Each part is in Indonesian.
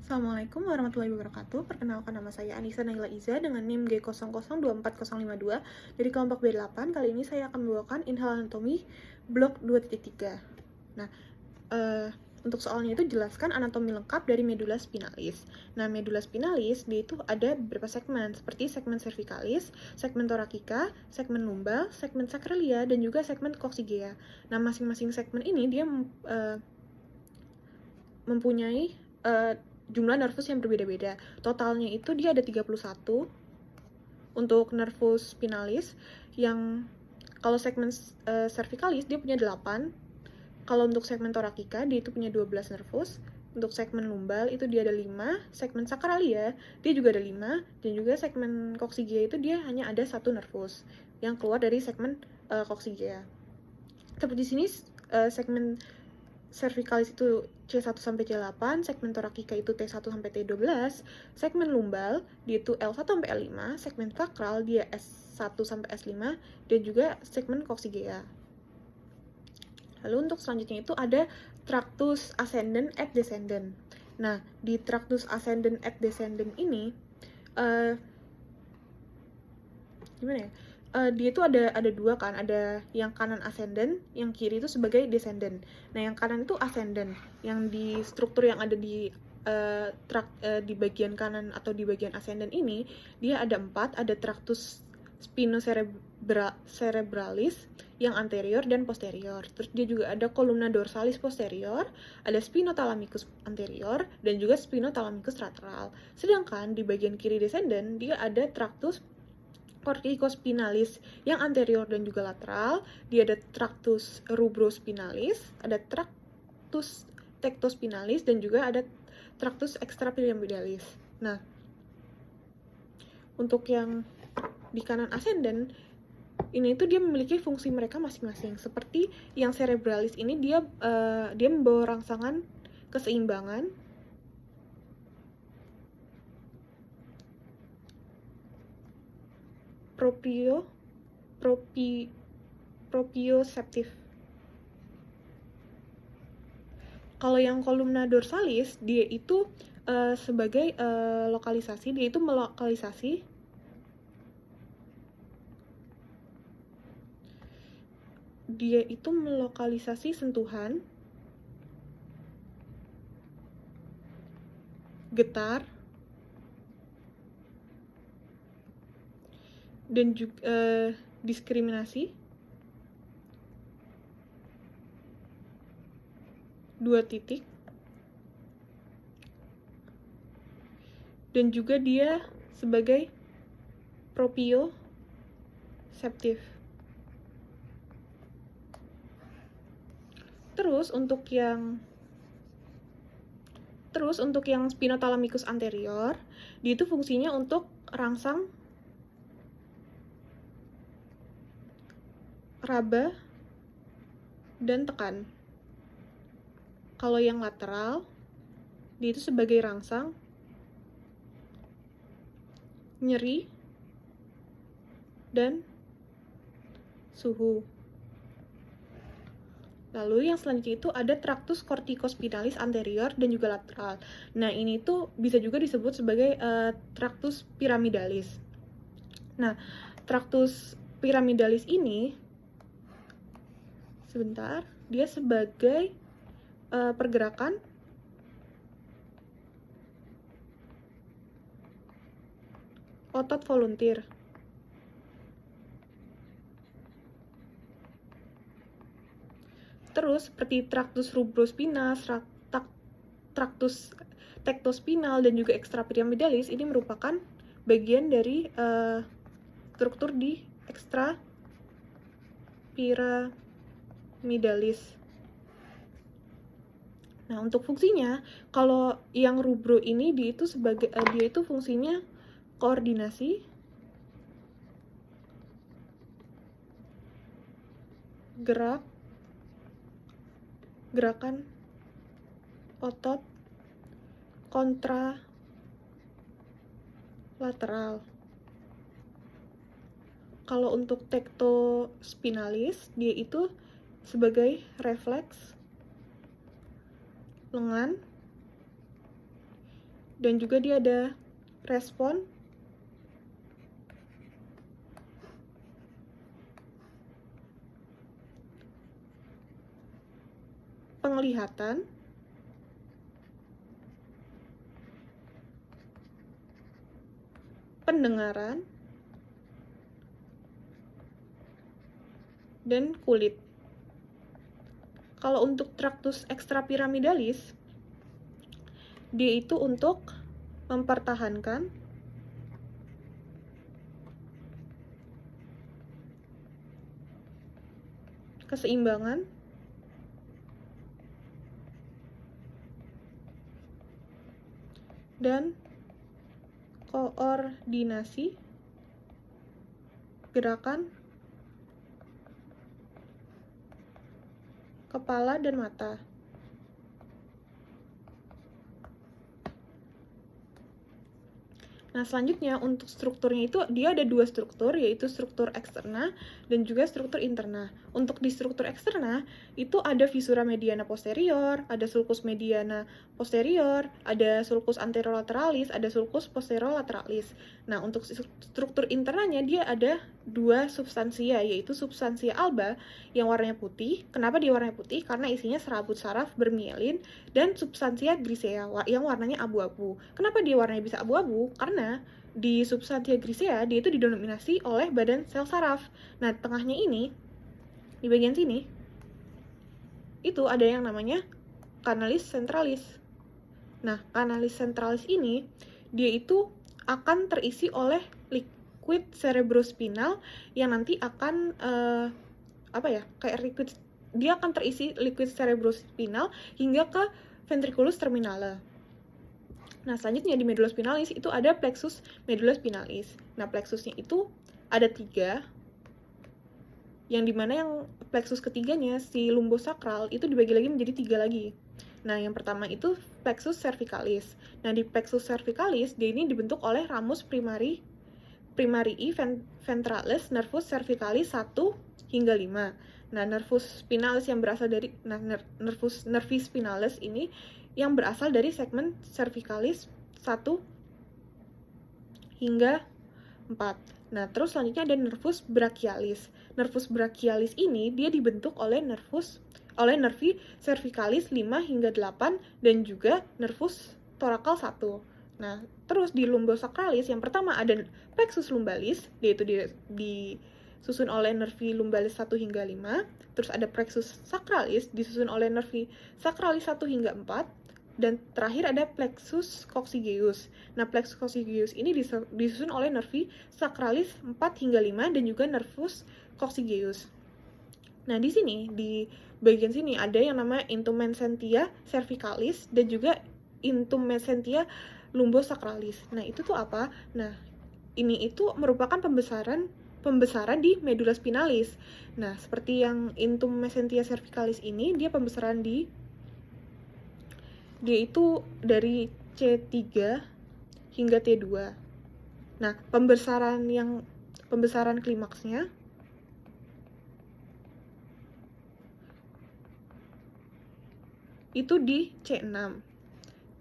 Assalamualaikum warahmatullahi wabarakatuh. Perkenalkan, nama saya Anissa Naila Iza dengan NIM G00240052 dari kelompok B8. Kali ini saya akan membawakan inhal anatomi blok 2.3. Nah, untuk soalnya itu jelaskan anatomi lengkap dari medula spinalis. Nah, medula spinalis dia itu ada beberapa segmen seperti segmen cervicalis, segmen thoracica, segmen lumbal, segmen sacralia, dan juga segmen coccygia. Nah, masing-masing segmen ini dia mempunyai jumlah nervus yang berbeda-beda. Totalnya itu dia ada 31 untuk nervus spinalis, yang kalau segmen cervicalis dia punya 8. Kalau untuk segmen thoracica dia itu punya 12 nervus. Untuk segmen lumbal itu dia ada 5, segmen sacralia dia juga ada 5, dan juga segmen coccygia itu dia hanya ada 1 nervus yang keluar dari segmen coccygia. Seperti sini segmen cervicalis itu C1 sampai C8, segmen thoracica itu T1 sampai T12, segmen lumbal dia itu L1 sampai L5, segmen sacral dia S1 sampai S5, dan juga segmen coccygia. Lalu untuk selanjutnya itu ada tractus ascendens et descendens. Nah, di tractus ascendens et descendens ini gimana ya? Dia itu ada dua kan, ada yang kanan ascendant, yang kiri itu sebagai descendant. Nah, yang kanan itu ascendant, yang di struktur yang ada di di bagian kanan atau di bagian ascendant ini, dia ada 4, ada tractus spinocerebralis yang anterior dan posterior. Terus dia juga ada columna dorsalis posterior, ada spinothalamicus anterior, dan juga spinothalamicus lateral. Sedangkan di bagian kiri descendant, dia ada tractus corticospinalis yang anterior dan juga lateral, dia ada tractus rubrospinalis, ada tractus tectospinalis, dan juga ada tractus extrapyramidalis. Nah, untuk yang di kanan ascendant ini tuh dia memiliki fungsi mereka masing-masing. Seperti yang cerebralis ini dia membawa rangsangan keseimbangan, proprioceptif. Kalau yang columna dorsalis dia itu sebagai lokalisasi, dia itu melokalisasi sentuhan, getar, dan juga diskriminasi, 2 titik, dan juga dia sebagai proprioceptif. Terus untuk yang spinothalamicus anterior, dia itu fungsinya untuk rangsang, raba, dan tekan. Kalau yang lateral, dia itu sebagai rangsang, nyeri, dan suhu. Lalu yang selanjutnya itu ada tractus corticospinalis anterior dan juga lateral. Nah, ini tuh bisa juga disebut sebagai tractus pyramidalis. Nah, tractus pyramidalis ini dia sebagai pergerakan otot volunteer. Terus seperti tractus rubrospinal, tractus tectospinal, dan juga extrapyramidalis ini merupakan bagian dari struktur di extrapyramidalis. Nah, untuk fungsinya, kalau yang rubro ini dia itu fungsinya koordinasi, gerakan otot kontralateral. Kalau untuk tectospinalis, dia itu sebagai refleks lengan, dan juga dia ada respon, penglihatan, pendengaran, dan kulit. Kalau untuk traktus ekstrapiramidalis, dia itu untuk mempertahankan keseimbangan dan koordinasi gerakan kepala dan mata. Nah, selanjutnya untuk strukturnya itu dia ada dua struktur, yaitu struktur eksterna dan juga struktur interna. Untuk di struktur eksterna itu ada visura mediana posterior, ada sulcus mediana posterior, ada sulcus anterolateralis, ada sulcus posterolaterales. Nah, untuk struktur internanya dia ada dua substansia, yaitu substansia alba yang warnanya putih. Kenapa dia warnanya putih? Karena isinya serabut saraf bermielin, dan substansia grisea yang warnanya abu-abu. Kenapa dia warnanya bisa abu-abu? Karena di substansia grisea dia itu didominasi oleh badan sel saraf. Nah, tengahnya ini, di bagian sini, itu ada yang namanya canalis centralis. Nah, canalis centralis ini, dia itu akan terisi oleh liquid cerebrospinal yang nanti akan, dia akan terisi liquid cerebrospinal hingga ke ventriculus terminale. Nah, selanjutnya di medulla spinalis itu ada plexus medulla spinalis. Nah, plexusnya itu ada 3, yang dimana yang plexus ketiganya, si lumbosakral, itu dibagi lagi menjadi 3 lagi. Nah, yang pertama itu plexus cervicalis. Nah, di plexus cervicalis, dia ini dibentuk oleh ramus primarii ventralis nervus cervicalis 1 hingga 5. Nah, nervus spinalis yang berasal dari nervis spinalis ini yang berasal dari segmen cervicalis 1 hingga 4. Nah, terus selanjutnya ada nervus brachialis. Nervus brachialis ini dia dibentuk oleh nervi cervicalis 5 hingga 8 dan juga nervus thoracal 1. Nah, terus di lumbosakralis yang pertama ada plexus lumbalis, yaitu disusun oleh nervi lumbalis 1 hingga 5. Terus ada plexus sacralis disusun oleh nervi sacralis 1 hingga 4. Dan terakhir ada plexus coccygeus. Nah, plexus coccygeus ini disusun oleh nervi sacralis 4 hingga 5 dan juga nervus coccygeus. Nah, di sini, di bagian sini ada yang namanya intumescentia cervicalis dan juga intumescentia lumbosacralis. Nah, itu tuh apa? Nah, ini itu merupakan pembesaran di medulla spinalis. Nah, seperti yang intumescentia cervicalis ini, dia pembesaran dia itu dari C3 hingga T2. Nah, pembesaran klimaksnya itu di C6.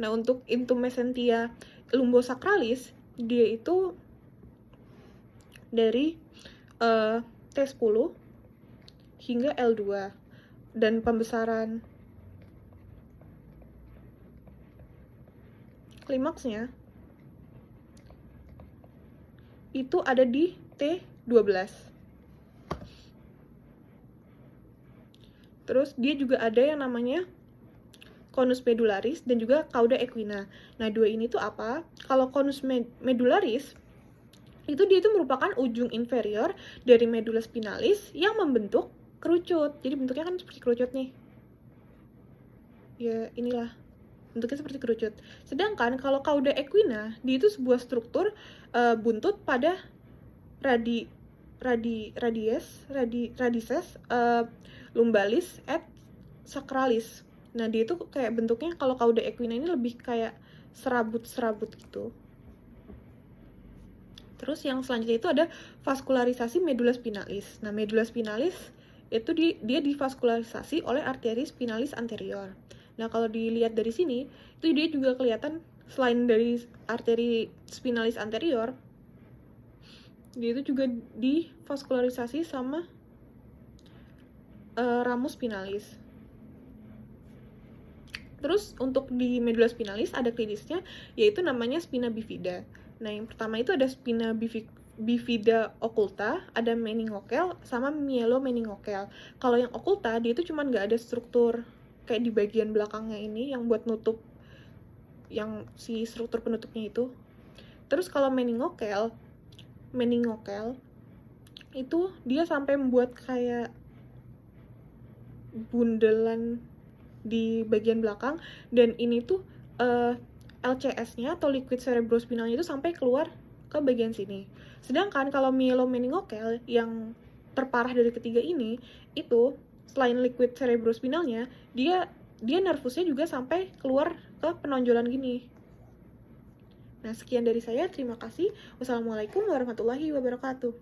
Nah, untuk intumescentia lumbosacralis, dia itu dari T10 hingga L2. Dan pembesaran klimaksnya itu ada di T12. Terus dia juga ada yang namanya conus medullaris dan juga cauda equina. Nah, dua ini tuh apa? Kalau conus medullaris itu dia itu merupakan ujung inferior dari medulla spinalis yang membentuk kerucut. Jadi bentuknya kan seperti kerucut nih. Ya, inilah. Bentuknya seperti kerucut. Sedangkan kalau cauda equina, dia itu sebuah struktur buntut pada radices lumbalis et sacralis. Nah, dia itu kayak bentuknya, kalau cauda equina ini lebih kayak serabut-serabut gitu. Terus yang selanjutnya itu ada vaskularisasi medulla spinalis. Nah, medulla spinalis itu dia divaskularisasi oleh arteri spinalis anterior. Nah, kalau dilihat dari sini, itu dia juga kelihatan selain dari arteri spinalis anterior, dia itu juga divaskularisasi sama ramus spinalis. Terus untuk di medula spinalis ada klinisnya, yaitu namanya spina bifida. Nah, yang pertama itu ada spina bifida occulta, ada meningokel, sama mielomeningokel. Kalau yang occulta, dia itu cuma nggak ada struktur kayak di bagian belakangnya ini, yang buat nutup, yang si struktur penutupnya itu. Terus kalau meningokel itu dia sampai membuat kayak bundelan di bagian belakang, dan ini tuh LCS-nya atau liquid cerebrospinalnya itu sampai keluar ke bagian sini. Sedangkan kalau mielomeningokel yang terparah dari ketiga ini, itu selain liquid cerebrospinalnya, dia nervusnya juga sampai keluar ke penonjolan gini. Nah, sekian dari saya. Terima kasih. Wassalamualaikum warahmatullahi wabarakatuh.